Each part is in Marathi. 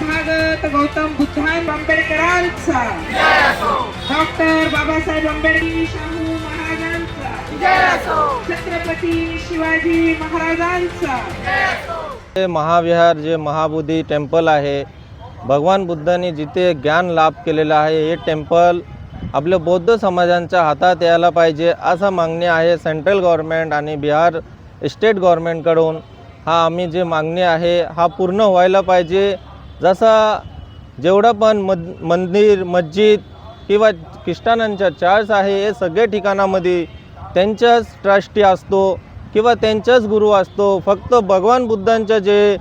तथागत गौतम बुद्धान आंबेडकरांचा, डॉक्टर बाबासाहेब आंबेडकर शाहू महाराजांचा, छत्रपती शिवाजी महाराजांचा। महाविहार जे महाबोधी टेम्पल आहे, भगवान बुद्धांनी जिथे ज्ञान लाभ केलेला आहे, हे टेम्पल आपल्या बौद्ध समाजांच्या हातात यायला पाहिजे असा मागणी आहे सेंट्रल गव्हर्नमेंट आणि बिहार स्टेट गव्हर्नमेंटकडून। हा आम्ही जे मागणी आहे हा पूर्ण व्हायला पाहिजे। जसा जेवढा पण मंदिर मस्जिद किंवा ख्रिस्तानांच्या चर्च आहे, हे सगळे ठिकाणामध्ये त्यांच्याच ट्रस्टी असतो किंवा त्यांचाच गुरु असतो। फक्त भगवान बुद्धांचं जे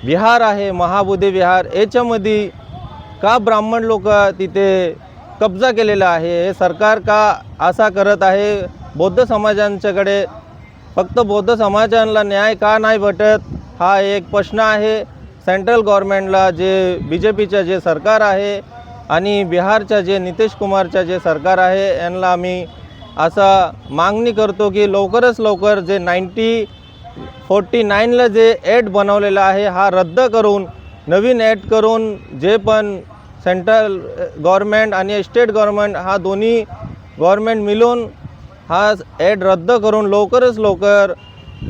विहार आहे महाबोधी विहार, याच्यामध्ये का ब्राह्मण लोक तिथे कब्जा केलेला आहे? हे सरकार का असा करत आहे? बौद्ध समाजांच्याकडे फक्त बौद्ध समाजांना न्याय का नाही भेटत? हा एक प्रश्न आहे सेंट्रल गव्हर्नमेंटला। जे BJPचं जे सरकार आहे आणि बिहारच्या जे नितीश कुमारचं जे सरकार आहे, यांना आम्ही असा मागणी करतो की लवकरच लवकर जे 1949ला जे ॲक्ट बनवलेला आहे हा रद्द करून नवीन ॲक्ट करून जे पण सेंट्रल गव्हर्नमेंट आणि स्टेट गव्हर्नमेंट हा दोन्ही गव्हर्नमेंट मिळून हा ॲक्ट रद्द करून लवकरच लवकर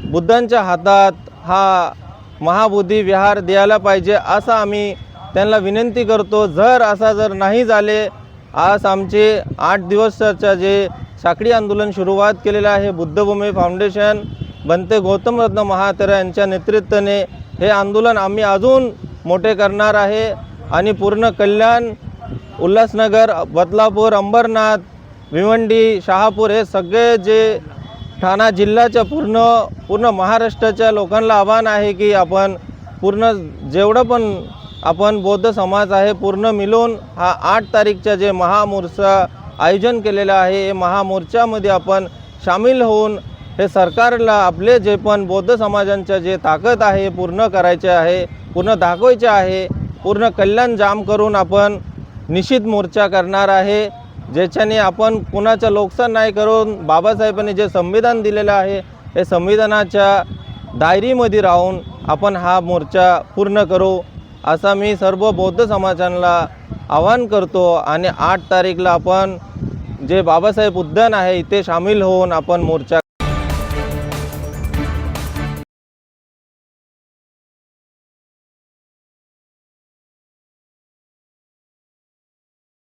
बुद्धांच्या हातात हा महाबोधी विहार द्यायला पाहिजे असं आम्ही त्यांना विनंती करतो। जर नाही झाले, आज आमचे 8 दिवसाचं जे साखळी आंदोलन सुरुवात केलेलं आहे बुद्धभूमी फाउंडेशन बनते गौतम रत्न महातेरा यांच्या नेतृत्वाने, हे आंदोलन आम्ही अजून मोठे करणार आहे आणि पूर्ण कल्याण, उल्हासनगर, बदलापूर, अंबरनाथ, भिवंडी, शहापूर हे सगळे जे ठाणा जिल्ह्याच्या पूर्ण महाराष्ट्राच्या लोकांना आव्हान आहे की आपण पूर्ण जेवढं पण आपण बौद्ध समाज आहे पूर्ण मिळून हा 8 तारीखचा जे महामोर्चा आयोजन केलेलं आहे, हे महामोर्चामध्ये आपण सामील होऊन हे सरकारला आपले जे पण बौद्ध समाजांच्या जे ताकद आहे पूर्ण करायचे आहे, पूर्ण दाखवायचे आहे, पूर्ण कल्याण जाम करून आपण निश्चित मोर्चा करणार आहे, ज्याच्याने आपण कुणाचं नुकसान नाही करून बाबासाहेबांनी जे संविधान दिलेलं आहे हे संविधानाच्या दायरीमध्ये राहून आपण हा मोर्चा पूर्ण करू असा मी सर्व बौद्ध समाजांना आवाहन करतो। आणि 8 तारीखला आपण जे बाबासाहेब उद्यान आहे इथे सामील होऊन आपण मोर्चा